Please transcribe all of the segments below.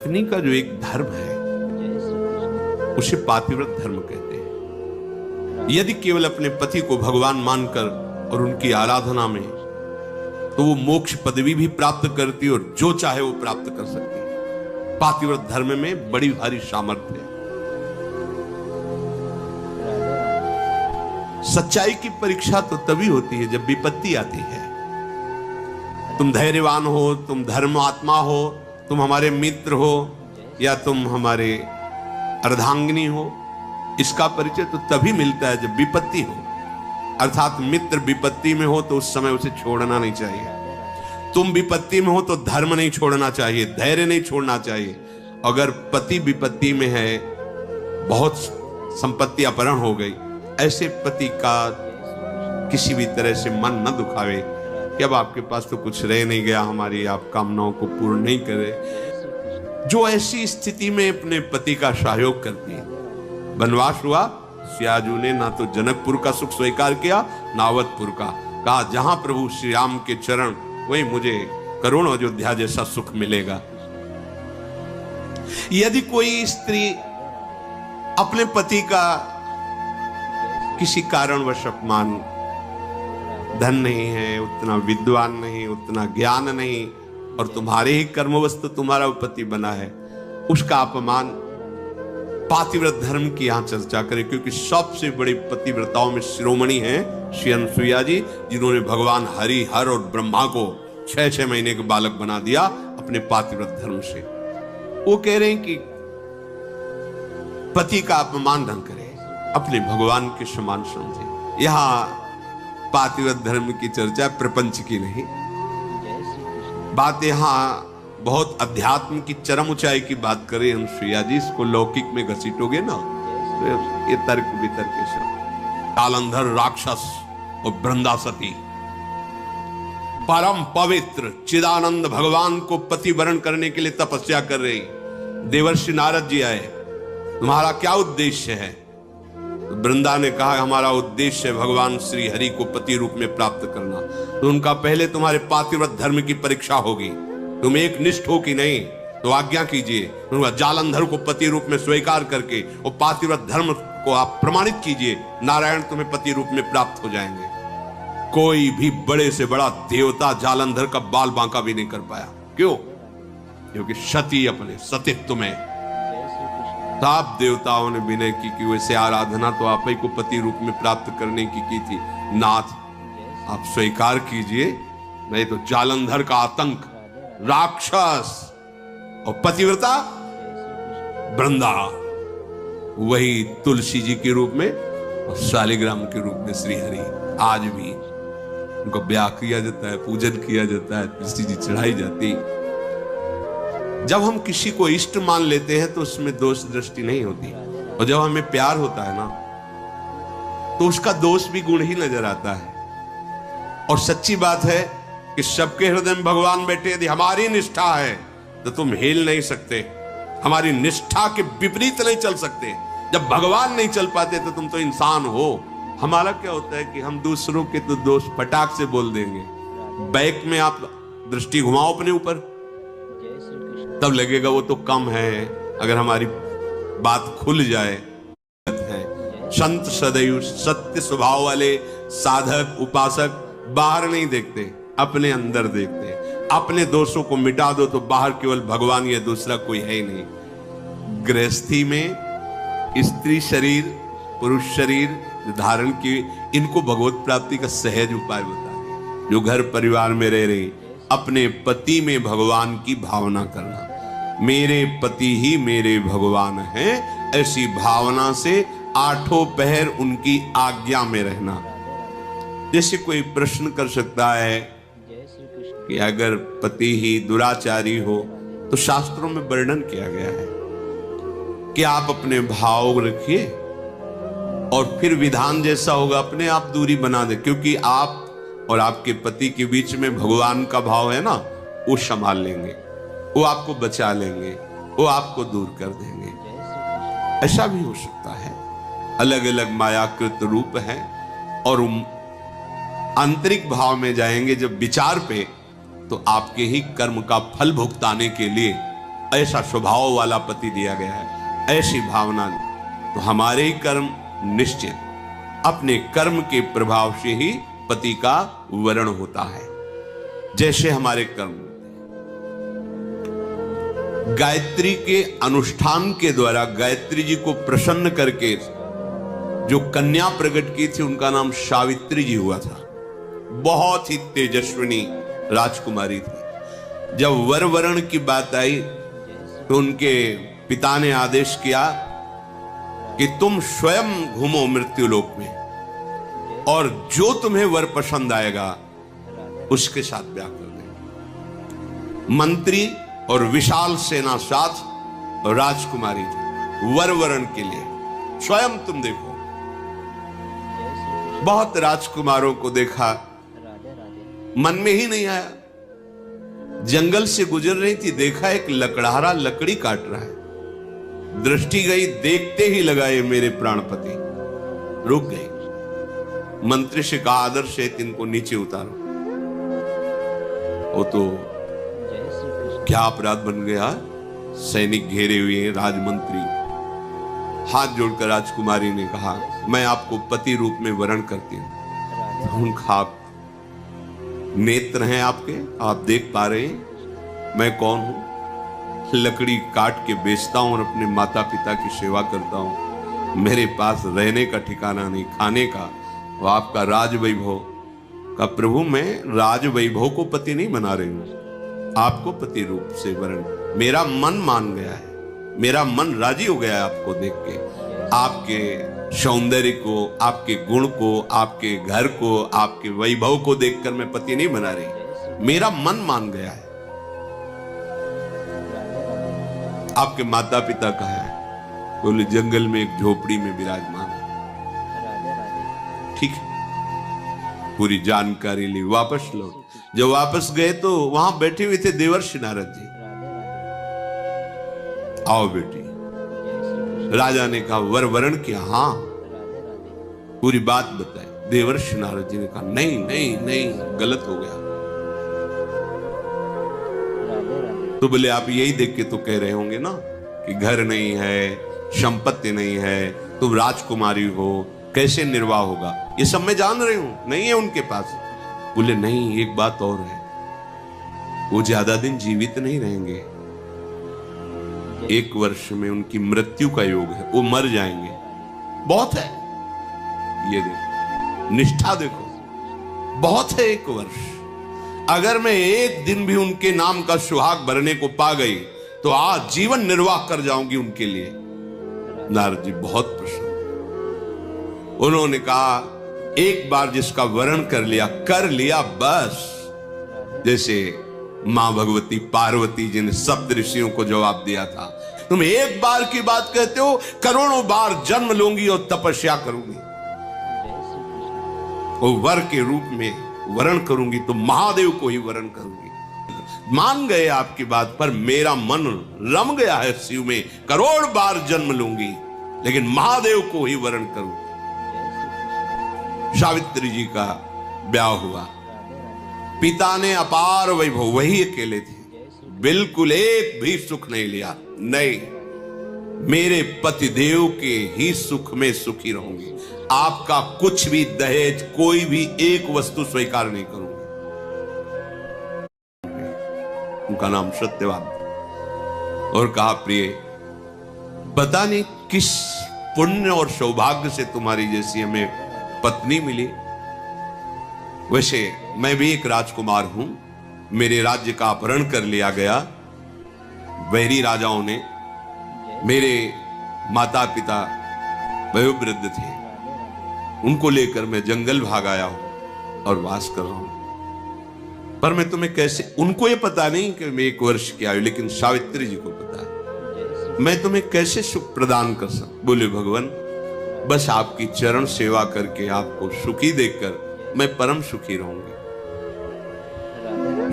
पत्नी का जो एक धर्म है उसे पातिव्रत धर्म कहते हैं। यदि केवल अपने पति को भगवान मानकर और उनकी आराधना में, तो वो मोक्ष पदवी भी प्राप्त करती और जो चाहे वो प्राप्त कर सकती है। पातिव्रत धर्म में बड़ी भारी सामर्थ्य है। सच्चाई की परीक्षा तो तभी होती है जब विपत्ति आती है। तुम धैर्यवान हो, तुम धर्मात्मा हो, तुम हमारे मित्र हो या तुम हमारे अर्धांगिनी हो, इसका परिचय तो तभी मिलता है जब विपत्ति हो। अर्थात मित्र विपत्ति में हो तो उस समय उसे छोड़ना नहीं चाहिए। तुम विपत्ति में हो तो धर्म नहीं छोड़ना चाहिए, धैर्य नहीं छोड़ना चाहिए। अगर पति विपत्ति में है, बहुत संपत्ति अपहरण हो गई, ऐसे पति का किसी भी तरह से मन न दुखावे कि अब आपके पास तो कुछ रह नहीं गया, हमारी आप कामनाओं को पूर्ण नहीं करे। जो ऐसी स्थिति में अपने पति का सहयोग करती है। वनवास हुआ, सियाजू ने ना तो जनकपुर का सुख स्वीकार किया ना अवधपुर का। कहा जहां प्रभु श्री राम के चरण, वहीं मुझे करोड़ों अयोध्या जैसा सुख मिलेगा। यदि कोई स्त्री अपने पति का किसी कारणवश अपमान, धन नहीं है, उतना विद्वान नहीं, उतना ज्ञान नहीं, और तुम्हारे ही कर्मवश तुम्हारा पति बना है, उसका अपमान, पातिव्रत धर्म की यहां चर्चा करें। क्योंकि सबसे बड़ी पतिव्रताओं में शिरोमणि हैं श्री अनुसुईया जी, जिन्होंने भगवान हरि, हर और ब्रह्मा को 6-6 महीने के बालक बना दिया अपने पातिव्रत धर्म से। वो कह रहे हैं कि पति का अपमान न करें, अपने भगवान के समान समझे। यहां पातिव्रत धर्म की चर्चा प्रपंच की नहीं, बात यहां बहुत अध्यात्म की चरम ऊंचाई की बात करें अनुसुईया जी। इसको लौकिक में घसीटोगे ना तो ये तर्क वितर्क के शब्द। जालंधर राक्षस और वृंदासती परम पवित्र चिदानंद भगवान को पति वरण करने के लिए तपस्या कर रही। देवर्षि नारद जी आए, तुम्हारा क्या उद्देश्य है? वृंदा ने कहा हमारा उद्देश्य है भगवान श्री हरि को पति रूप में प्राप्त करना। तो उनका पहले तुम्हारे पातिव्रत धर्म की परीक्षा होगी, तुम एक निष्ठ हो कि नहीं, तो आज्ञा कीजिए। उनका जालंधर को पति रूप में स्वीकार करके और पातिव्रत धर्म को आप प्रमाणित कीजिए, नारायण तुम्हें पति रूप में प्राप्त हो जाएंगे। कोई भी बड़े से बड़ा देवता जालंधर का बाल बांका भी नहीं कर पाया। क्यों? क्योंकि सती अपने सतीत्व में सब देवताओं ने विनय की कि वैसे आराधना तो आप ही को पति रूप में प्राप्त करने की थी। नाथ आप स्वीकार कीजिए, नहीं तो जालंधर का आतंक, राक्षस और पतिव्रता वृंदा, वही तुलसी जी के रूप में और शालिग्राम के रूप में श्री हरि। आज भी उनका ब्याह किया जाता है, पूजन किया जाता है, तुलसी जी चढ़ाई जाती। जब हम किसी को इष्ट मान लेते हैं तो उसमें दोष दृष्टि नहीं होती, और जब हमें प्यार होता है ना तो उसका दोष भी गुण ही नजर आता है। और सच्ची बात है कि सबके हृदय में भगवान बैठे। यदि हमारी निष्ठा है तो तुम हिल नहीं सकते, हमारी निष्ठा के विपरीत नहीं चल सकते। जब भगवान नहीं चल पाते तो तुम तो इंसान हो। हमारा क्या होता है कि हम दूसरों के तो दोष फटाक से बोल देंगे। बैक में आप दृष्टि घुमाओ अपने ऊपर, तब लगेगा वो तो कम है। अगर हमारी बात खुल जाए है। संत सदैव सत्य स्वभाव वाले साधक उपासक बाहर नहीं देखते, अपने अंदर देखते हैं। अपने दोषों को मिटा दो तो बाहर केवल भगवान या दूसरा कोई है ही नहीं। गृहस्थी में स्त्री शरीर पुरुष शरीर धारण की, इनको भगवत प्राप्ति का सहज उपाय बताए। जो घर परिवार में रह रही, अपने पति में भगवान की भावना करना। मेरे पति ही मेरे भगवान हैं, ऐसी भावना से 8 पहर उनकी आज्ञा में रहना। जैसे कोई प्रश्न कर सकता है कि अगर पति ही दुराचारी हो तो शास्त्रों में वर्णन किया गया है कि आप अपने भाव रखिए और फिर विधान जैसा होगा अपने आप दूरी बना दे। क्योंकि आप और आपके पति के बीच में भगवान का भाव है ना, वो संभाल लेंगे, वो आपको बचा लेंगे, वो आपको दूर कर देंगे। ऐसा भी हो सकता है। अलग अलग मायाकृत रूप हैं और आंतरिक भाव में जाएंगे जब विचार पे, तो आपके ही कर्म का फल भुगताने के लिए ऐसा स्वभाव वाला पति दिया गया है, ऐसी भावना, तो हमारे ही कर्म निश्चित, अपने कर्म के प्रभाव से ही पति का वरण होता है, जैसे हमारे कर्म। गायत्री के अनुष्ठान के द्वारा गायत्री जी को प्रसन्न करके जो कन्या प्रकट की थी उनका नाम सावित्री जी हुआ था। बहुत ही तेजस्विनी राजकुमारी थी। जब वर वरण की बात आई तो उनके पिता ने आदेश किया कि तुम स्वयं घूमो मृत्युलोक में और जो तुम्हें वर पसंद आएगा उसके साथ ब्याह कर दे। मंत्री और विशाल सेना साथ राजकुमारी थी वर वरण के लिए। स्वयं तुम देखो, बहुत राजकुमारों को देखा, मन में ही नहीं आया। जंगल से गुजर रही थी, देखा एक लकड़हारा लकड़ी काट रहा है, दृष्टि गई, देखते ही लगाए मेरे प्राणपति, रुक गई। मंत्री से कहा आदर से इनको नीचे उतारो। वो तो क्या अपराध बन गया, सैनिक घेरे हुए, राजमंत्री। हाथ जोड़कर राजकुमारी ने कहा मैं आपको पति रूप में वरण करती हूं। उनका आप नेत्र हैं आपके, आप देख पा रहे हैं मैं कौन हूं। लकड़ी काट के बेचता हूं और अपने माता पिता की सेवा करता हूं। मेरे पास रहने का ठिकाना नहीं, खाने का। वो आपका राज वैभव का प्रभु, मैं राज वैभव को पति नहीं बना रही हूं, आपको पति रूप से वरण। मेरा मन मान गया है, मेरा मन राजी हो गया है आपको देख के, आपके सौंदर्य को, आपके गुण को, आपके घर को, आपके वैभव को देखकर मैं पति नहीं बना रही, मेरा मन मान गया है। आपके माता पिता कहाँ है? बोले जंगल में एक झोपड़ी में विराजमान है। ठीक है, पूरी जानकारी ली, वापस लौट। जब वापस गए तो वहां बैठे हुए थे देवर्षि नारद जी। आओ बेटी। राजा ने कहा वर वरण किया? हाँ। पूरी बात बताई। देवर्षि नारद जी ने कहा नहीं नहीं नहीं, गलत हो गया। तो बोले आप यही देख के तो कह रहे होंगे ना कि घर नहीं है, संपत्ति नहीं है, तुम राजकुमारी हो, कैसे निर्वाह होगा? ये सब मैं जान रही हूं, नहीं है उनके पास। बोले नहीं, एक बात और है, वो ज्यादा दिन जीवित नहीं रहेंगे। 1 वर्ष में उनकी मृत्यु का योग है, वो मर जाएंगे। बहुत है, ये देखो, निष्ठा देखो, बहुत है 1 वर्ष। अगर मैं एक दिन भी उनके नाम का सुहाग भरने को पा गई तो आज जीवन निर्वाह कर जाऊंगी उनके लिए। नारद जी बहुत प्रसन्न। उन्होंने कहा एक बार जिसका वरण कर लिया बस। जैसे मां भगवती पार्वती जी ने सप्त ऋषियों को जवाब दिया था, तुम एक बार की बात कहते हो, करोड़ों बार जन्म लूंगी और तपस्या करूंगी, वो वर के रूप में वरण करूंगी तो महादेव को ही वरण करूंगी। मान गए आपकी बात पर, मेरा मन रम गया है शिव में, करोड़ बार जन्म लूंगी लेकिन महादेव को ही वरण करूंगी। सावित्री जी का ब्याह हुआ। पिता ने अपार वैभव, वही अकेले थे, बिल्कुल एक भी सुख नहीं लिया। नहीं, मेरे पतिदेव के ही सुख में सुखी रहूंगी, आपका कुछ भी दहेज, कोई भी एक वस्तु स्वीकार नहीं करूंगी। उनका नाम सत्यवान। और कहा प्रिय, पता नहीं किस पुण्य और सौभाग्य से तुम्हारी जैसी हमें पत्नी मिली। वैसे मैं भी एक राजकुमार हूं, मेरे राज्य का अपहरण कर लिया गया वैरी राजाओं ने। मेरे माता पिता वयोवृद्ध थे, उनको लेकर मैं जंगल भाग आया हूं और वास कर रहा हूं। पर मैं तुम्हें कैसे, उनको ये पता नहीं कि मैं 1 वर्ष की आयु, लेकिन सावित्री जी को पता है, मैं तुम्हें कैसे सुख प्रदान कर सकूं। बोले भगवान, बस आपकी चरण सेवा करके आपको सुखी देखकर मैं परम सुखी रहूंगी।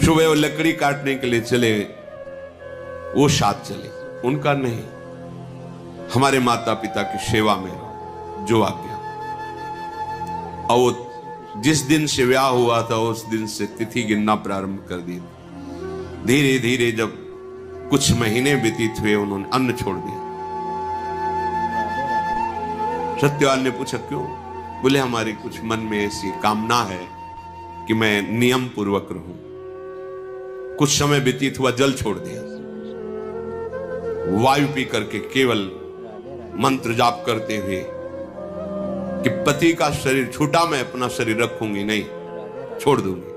सुबह वो लकड़ी काटने के लिए चले, वो साथ चले, उनका नहीं, हमारे माता पिता की सेवा में रहो, जो आज्ञा। और वो जिस दिन से ब्याह हुआ था उस दिन से तिथि गिनना प्रारंभ कर दी। धीरे धीरे जब कुछ महीने व्यतीत हुए, उन्होंने अन्न छोड़ दिया। सत्यवान ने पूछा क्यों? बोले हमारी कुछ मन में ऐसी कामना है कि मैं नियम पूर्वक रहूं। कुछ समय व्यतीत हुआ, जल छोड़ दिया, वायु पी करके केवल मंत्र जाप करते हुए कि पति का शरीर छूटा, मैं अपना शरीर रखूंगी नहीं, छोड़ दूंगी।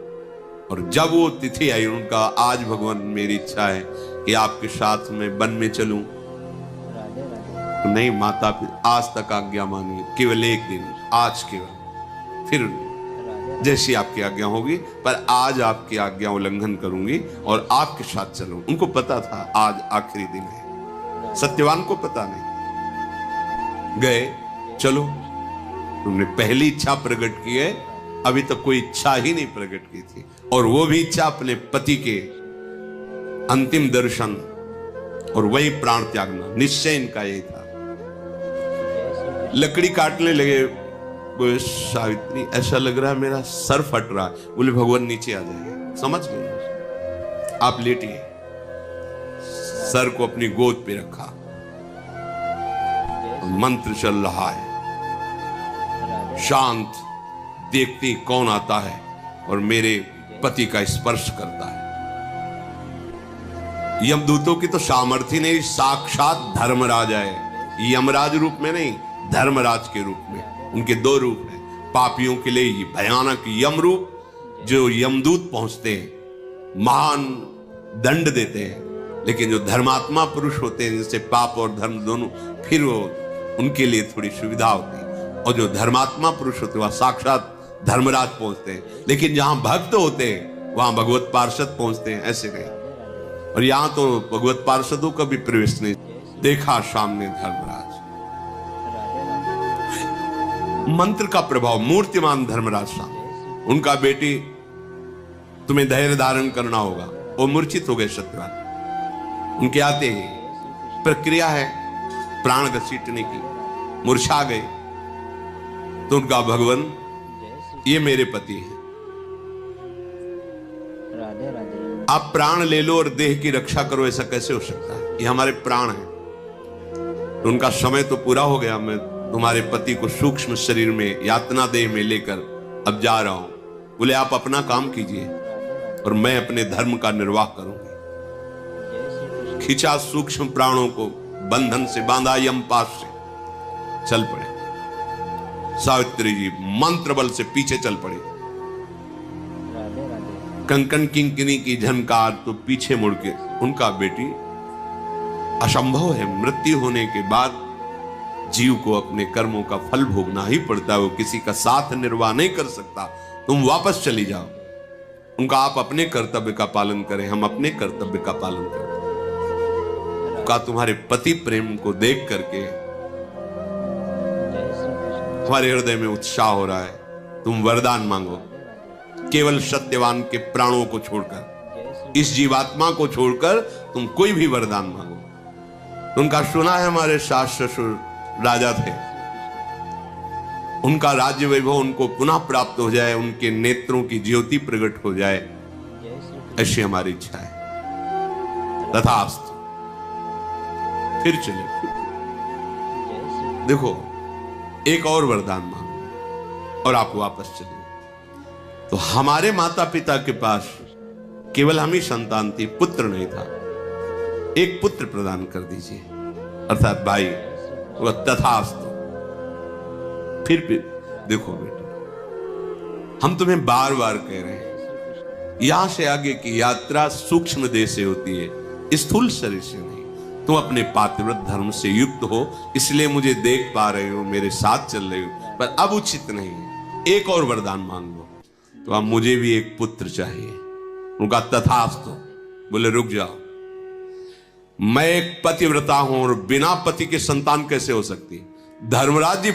और जब वो तिथि आई, उनका आज भगवान मेरी इच्छा है कि आपके साथ में वन में चलूं। तो नहीं माता, आज तक आज्ञा मानी, केवल एक दिन, आज केवल, फिर जैसी आपकी आज्ञा होगी, पर आज आपकी आज्ञा उल्लंघन करूंगी और आपके साथ चलूं। उनको पता था आज आखिरी दिन है, सत्यवान को पता नहीं। गए, चलो, तुमने पहली इच्छा प्रकट की है, अभी तक कोई इच्छा ही नहीं प्रकट की थी, और वो भी इच्छा अपने पति के अंतिम दर्शन और वही प्राण त्यागना, निश्चय इनका यही था। लकड़ी काटने लगे, बोले सावित्री ऐसा लग रहा है मेरा सर फट रहा है। बोले भगवान नीचे आ जाइए, समझ गए, आप लेटिए। सर को अपनी गोद पे रखा, मंत्र चल रहा है, शांत, देखती कौन आता है और मेरे पति का स्पर्श करता है। यमदूतों की तो सामर्थ्य नहीं, साक्षात धर्मराज है, यमराज रूप में नहीं, धर्मराज के रूप में। उनके दो रूप हैं, पापियों के लिए ये भयानक यम रूप, जो यमदूत पहुंचते हैं, महान दंड देते हैं, लेकिन जो धर्मात्मा पुरुष होते हैं, जिनसे पाप और धर्म दोनों, फिर वो उनके लिए थोड़ी सुविधा होती है। और जो धर्मात्मा पुरुष होते हैं वह साक्षात धर्मराज पहुंचते हैं, लेकिन जहां भक्त होते हैं वहां भगवत पार्षद पहुंचते हैं, ऐसे नहीं। और यहां तो भगवत पार्षदों का भी प्रवेश नहीं। देखा सामने धर्मराज, मंत्र का प्रभाव, मूर्तिमान धर्मराज सामने। उनका बेटी, तुम्हें धैर्य धारण करना होगा, वो मूर्छित हो गए सत्यवान। उनके आते ही प्रक्रिया है प्राण घसीटने की, मूर्छा गए। तो उनका भगवान, ये मेरे पति हैं, आप प्राण ले लो और देह की रक्षा करो, ऐसा कैसे हो सकता है? ये हमारे प्राण हैं। तो उनका समय तो पूरा हो गया, मैं तुम्हारे पति को सूक्ष्म शरीर में, यातना देह में लेकर अब जा रहा हूं। बोले आप अपना काम कीजिए और मैं अपने धर्म का निर्वाह करूंगी। खींचा सूक्ष्म प्राणों को, बंधन से बांधा, यमपाश से चल पड़े। सावित्री जी मंत्र बल से पीछे चल पड़े। कंकन किंकिनी की झनकार तो पीछे मुड़ के, उनका बेटी, असंभव है, मृत्यु होने के बाद जीव को अपने कर्मों का फल भोगना ही पड़ता है, वो किसी का साथ निर्वाह नहीं कर सकता। तुम वापस चली जाओ। उनका आप अपने कर्तव्य का पालन करें, हम अपने कर्तव्य का पालन करें। का तुम्हारे पति प्रेम को देख करके हमारे हृदय में उत्साह हो रहा है, तुम वरदान मांगो, केवल सत्यवान के प्राणों को छोड़कर, इस जीवात्मा को छोड़कर तुम कोई भी वरदान मांगो। उनका सुना है हमारे सास ससुर राजा थे, उनका राज्य वैभव उनको पुनः प्राप्त हो जाए, उनके नेत्रों की ज्योति प्रकट हो जाए, ऐसी हमारी इच्छा है। तथास्तु। फिर चले, देखो एक और वरदान मांगो और आप वापस चले। तो हमारे माता पिता के पास केवल हम ही संतान थी, पुत्र नहीं था। एक पुत्र प्रदान कर दीजिए, अर्थात भाई। तथास्तु। फिर देखो बेटा, हम तुम्हें बार बार कह रहे हैं, यहां से आगे की यात्रा सूक्ष्म देह से होती है, स्थूल शरीर से नहीं। तुम अपने पातिव्रत धर्म से युक्त हो, इसलिए मुझे देख पा रहे हो, मेरे साथ चल रहे हो, पर अब उचित नहीं है। एक और वरदान मांग लो। तो अब मुझे भी एक पुत्र चाहिए। उनका तथास्तु। बोले रुक जाओ, मैं एक पतिव्रता हूं और बिना पति के संतान कैसे हो सकती? धर्मराज जी